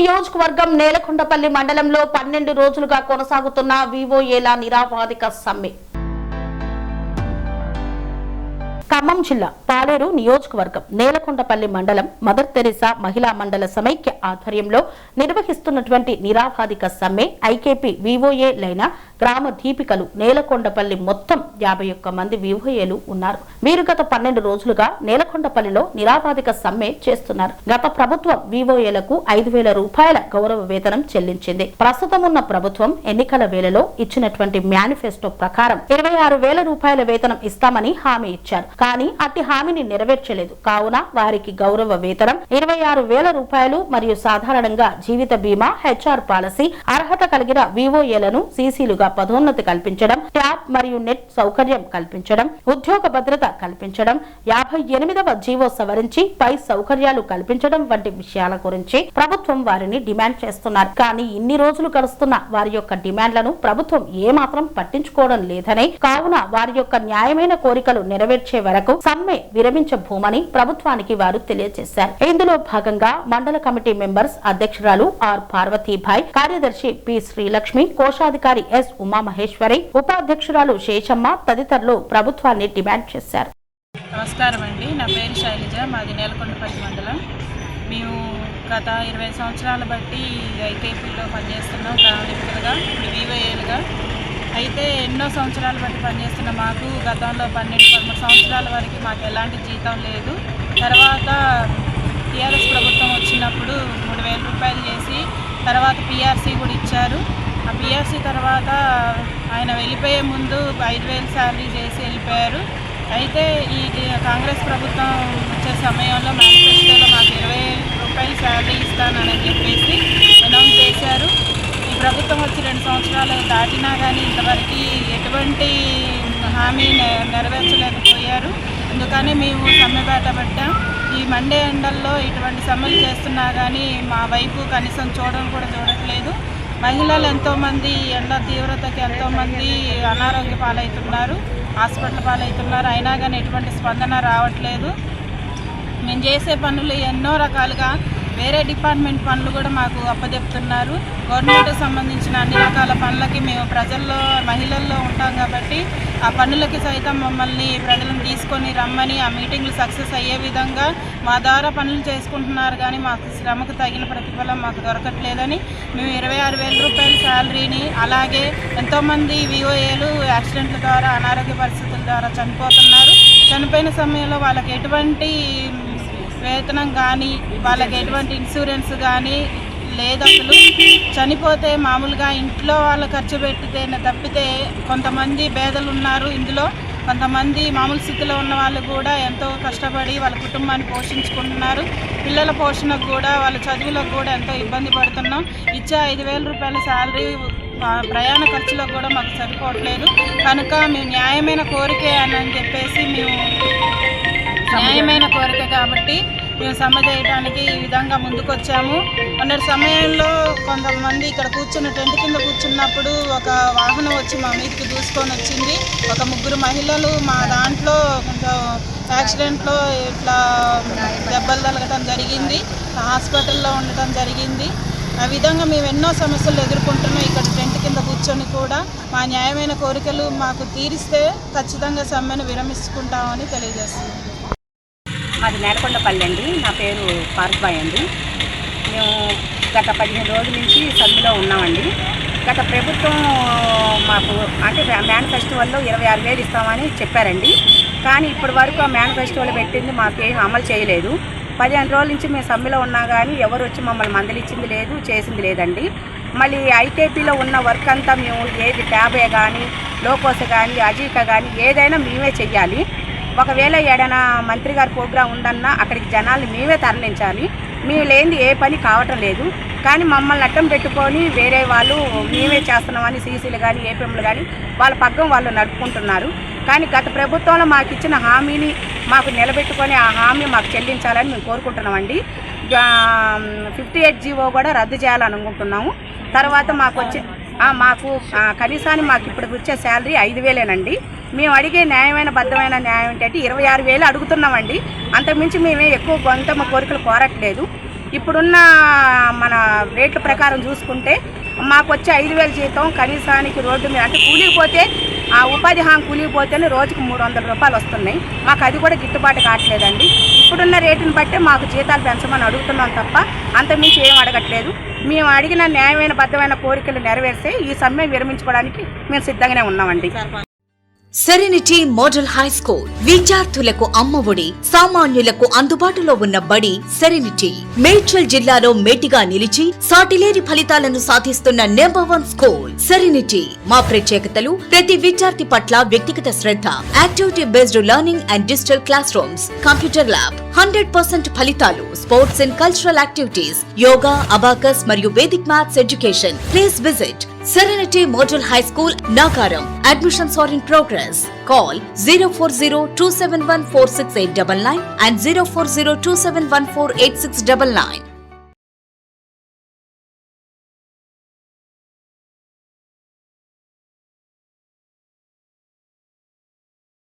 నియోజకవర్గం నేలకొండపల్లి మండలంలో 12 రోజులుగా కొనసాగుతున్న వివోఏల నిరాపాదిక సమ్మె. ఖమ్మం జిల్లా పాలేరు నియోజకవర్గం నేలకొండపల్లి మండలం మదర్ తెరిసా మహిళా మండల సమైక్య ఆధ్వర్యంలో నిర్వహిస్తున్నటువంటి నిరాపాదిక సమ్మె ఐకేపీ వివోఏ లైన గ్రామ దీపికలు నేలకొండపల్లి మొత్తం 51 మంది వివోఏలు ఉన్నారు. వీరు గత 12 రోజులుగా నేలకొండపల్లిలో నిరాపాదిక సమ్మె చేస్తున్నారు. గత ప్రభుత్వం వివోఏలకు 5,000 రూపాయల గౌరవ వేతనం చెల్లించింది. ప్రస్తుతం ఉన్న ప్రభుత్వం ఎన్నికల వేళలో ఇచ్చినటువంటి మేనిఫెస్టో ప్రకారం 26,000 రూపాయల వేతనం ఇస్తామని హామీ ఇచ్చారు. కానీ అట్టి హామీని నెరవేర్చలేదు. కావున వారికి గౌరవ వేతనం 26,000 రూపాయలు మరియు సాధారణంగా జీవిత బీమా, హెచ్ఆర్ పాలసీ, అర్హత కలిగిన వివోఏలను సీసీలుగా పదోన్నతి కల్పించడం, ట్యాబ్ మరియు నెట్ సౌకర్యం కల్పించడం, ఉద్యోగ భద్రత కల్పించడం, 58వ జీవో సవరించి పై సౌకర్యాలు కల్పించడం వంటి విషయాల గురించి ప్రభుత్వం వారిని డిమాండ్ చేస్తున్నారు. కానీ ఇన్ని రోజులు గడుస్తున్న వారి యొక్క డిమాండ్లను ప్రభుత్వం ఏమాత్రం పట్టించుకోవడం లేదని, కావున వారి యొక్క న్యాయమైన కోరికలు నెరవేర్చే వరకు సమ్మె విరమించబోమని ప్రభుత్వానికి వారు తెలియజేశారు. ఇందులో భాగంగా మండల కమిటీ మెంబర్స్ అధ్యక్షురాలు ఆర్ పార్వతీభాయ్, కార్యదర్శి పి శ్రీలక్ష్మి, కోశాధికారి ఎస్ ఉమామహేశ్వరి, ఉపాధ్యక్షురాలు శేషమ్మ తదితరులు ప్రభుత్వాన్ని డిమాండ్ చేశారు. నమస్కారం అండి, నా పేరు శైలజ, మాది నేలకొండపల్లి మండలం. మేము గత 20 సంవత్సరాల బట్టి ఐకేపీలో పనిచేస్తున్నాం గ్రామీణులుగా, వివోఏలుగా. అయితే ఎన్నో సంవత్సరాలు బట్టి పనిచేస్తున్న మాకు గతంలో 12-13 సంవత్సరాల వరకు మాకు ఎలాంటి జీతం లేదు. తర్వాత టీఆర్ఎస్ ప్రభుత్వం వచ్చినప్పుడు 3,000 రూపాయలు చేసి తర్వాత పీఆర్సీ కూడా ఇచ్చారు. ఆ పీఆర్సీ తర్వాత ఆయన వెళ్ళిపోయే ముందు 5,000 శాలరీ చేసి వెళ్ళిపోయారు. అయితే ఈ కాంగ్రెస్ ప్రభుత్వం వచ్చే సమయంలో మేనిఫెస్టోలో మాకు 20,000 రూపాయలు శాలరీ ఇస్తానని చెప్పేసి అనౌన్స్ చేశారు. ఈ ప్రభుత్వం వచ్చి 2 సంవత్సరాలు దాటినా కానీ ఇంతవరకు ఎటువంటి హామీ నెరవేర్చలేకపోయారు. అందుకని మేము సమ్మె బాట పట్టాం. ఈ మండే ఎండల్లో ఇటువంటి సమ్మెలు చేస్తున్నా కానీ మా వైపు కనీసం చూడట్లేదు. మహిళలు ఎంతోమంది ఎండ తీవ్రతకి ఎంతోమంది అనారోగ్య పాలవుతున్నారు, హాస్పిటల్ పాలవుతున్నారు. అయినా కానీ ఎటువంటి స్పందన రావట్లేదు. మేము చేసే పనులు ఎన్నో రకాలుగా వేరే డిపార్ట్మెంట్ పనులు కూడా మాకు అప్పచెప్తున్నారు. గవర్నమెంట్కి సంబంధించిన అన్ని రకాల పనులకి మేము ప్రజల్లో, మహిళల్లో ఉంటాం కాబట్టి ఆ పనులకి సైతం మమ్మల్ని ప్రజలను తీసుకొని రమ్మని ఆ మీటింగ్లు సక్సెస్ అయ్యే విధంగా మా ద్వారా పనులు చేసుకుంటున్నారు. కానీ మాకు శ్రమకు తగిన ప్రతిఫలం మాకు దొరకట్లేదని మేము 26,000 రూపాయల శాలరీని, అలాగే ఎంతోమంది వివోఏలు యాక్సిడెంట్ల ద్వారా, అనారోగ్య పరిస్థితుల ద్వారా చనిపోతున్నారు. చనిపోయిన సమయంలో వాళ్ళకి ఎటువంటి వేతనం కానీ, వాళ్ళకి ఎటువంటి ఇన్సూరెన్స్ కానీ లేదు. అసలు చనిపోతే మామూలుగా ఇంట్లో వాళ్ళు ఖర్చు పెట్టితేనే తప్పితే కొంతమంది పేదలు ఉన్నారు. ఇందులో కొంతమంది మామూలు స్థితిలో ఉన్న వాళ్ళు కూడా ఎంతో కష్టపడి వాళ్ళ కుటుంబాన్ని పోషించుకుంటున్నారు. పిల్లల పోషణకు కూడా, వాళ్ళ చదువులకు కూడా ఎంతో ఇబ్బంది పడుతున్నాం. ఇచ్చే 5,000 రూపాయల శాలరీ ప్రయాణ ఖర్చులకు కూడా మాకు సరిపోవట్లేదు. కనుక మేము న్యాయమైన కోరికే అని చెప్పేసి న్యాయమైన కోరిక కాబట్టి మేము సమ్మె చేయడానికి ఈ విధంగా ముందుకొచ్చాము. మొన్నటి సమయంలో కొంతమంది ఇక్కడ టెంట్ కింద కూర్చున్నప్పుడు ఒక వాహనం వచ్చి మా మీదకి దూసుకొని వచ్చింది. ఒక 3 మహిళలు మా దాంట్లో కొంచెం యాక్సిడెంట్లో ఇట్లా దెబ్బలు తగలటం జరిగింది, హాస్పిటల్లో ఉండటం జరిగింది. ఆ విధంగా మేము ఎన్నో సమస్యలు ఎదుర్కొంటున్నాం. ఇక్కడ టెంట్ కింద కూర్చొని కూడా మా న్యాయమైన కోరికలు మాకు తీరిస్తే ఖచ్చితంగా సమ్మెను విరమించుకుంటామని తెలియజేస్తుంది. మాది నేలకొండపల్లి అండి. నా పేరు పార్వతీబాయ్ అండి. మేము గత 15 రోజుల నుంచి సమ్మెలో ఉన్నామండి. గత ప్రభుత్వం మాకు అంటే మేనిఫెస్టోలో 26,000 ఇస్తామని చెప్పారండి. కానీ ఇప్పటి వరకు ఆ మేనిఫెస్టోలో పెట్టింది మాకేం అమలు చేయలేదు. 15 రోజుల నుంచి మేము సమ్మెలో ఉన్నా కానీ ఎవరు వచ్చి మమ్మల్ని మందలిచ్చింది లేదు, చేసింది లేదండి. మళ్ళీ ఐకేపీలో ఉన్న వర్క్ అంతా మేము ఏది ట్యాబే కానీ, లోకోస కానీ, అజీకా కానీ ఏదైనా మేమే చెయ్యాలి. ఒకవేళ ఏదైనా మంత్రి గారి ప్రోగ్రాం ఉందన్నా అక్కడికి జనాల్ని మేమే తరలించాలి. మేము లేనిది ఏ పని కావటం లేదు. కానీ మమ్మల్ని అడ్డం పెట్టుకొని వేరే వాళ్ళు మేమే చేస్తున్నామని సీసీలు కానీ, ఏపీఎంలు కానీ వాళ్ళ పగ్గం వాళ్ళు నడుపుకుంటున్నారు. కానీ గత ప్రభుత్వంలో మాకు ఇచ్చిన హామీని మాకు నిలబెట్టుకొని ఆ హామీ మాకు చెల్లించాలని మేము కోరుకుంటున్నామండి. 58 జీవో కూడా రద్దు చేయాలని అనుకుంటున్నాము. తర్వాత మాకు కనీసాన్ని మాకు ఇప్పుడు వచ్చే శాలరీ 5,000ఏనండి. మేము అడిగే న్యాయమైన బద్దమైన న్యాయం ఏంటంటే 26,000 అడుగుతున్నామండి. అంతకుమించి మేమే ఎక్కువ కొంత మా కోరికలు కోరట్లేదు. ఇప్పుడున్న మన రేట్ల ప్రకారం చూసుకుంటే మాకు వచ్చే 5,000 జీతం కనీసానికి రోడ్డు మీద అంటే కూలిపోతే ఆ ఉపాధి హామీ కూలిపోతేనే రోజుకు 300 రూపాయలు వస్తున్నాయి. మాకు అది కూడా గిట్టుబాటు కావట్లేదండి. ఇప్పుడున్న రేటుని బట్టే మాకు జీతాలు పెంచమని అడుగుతున్నాం తప్ప అంతమించి ఏం అడగట్లేదు. మేము అడిగిన న్యాయమైన బద్దమైన కోరికలు నెరవేర్స్తే ఈ సమ్మె విరమించుకోవడానికి మేము సిద్ధంగానే ఉన్నామండి. సెరెనిటీ మోడల్ హై స్కూల్ విద్యార్థులకు అమ్మఒడి, సామాన్యులకు అందుబాటులో ఉన్న బడి సెరెనిటీ. మేడ్చల్ జిల్లాలో మేటిగా నిలిచి సాటిలేని ఫలితాలను సాధిస్తున్న నంబర్ 1 స్కూల్ సెరెనిటీ. మా ప్రత్యేకతలు ప్రతి విద్యార్థి పట్ల వ్యక్తిగత శ్రద్ధ, activity based learning and digital classrooms, computer lab, 100% ఫలితాలు, sports and cultural activities, yoga, abacus మరియు Vedic maths education. Please visit Serenity Model High School, Nagaram. Admissions are in progress. Call 040-271-46899 and 040-271-48699.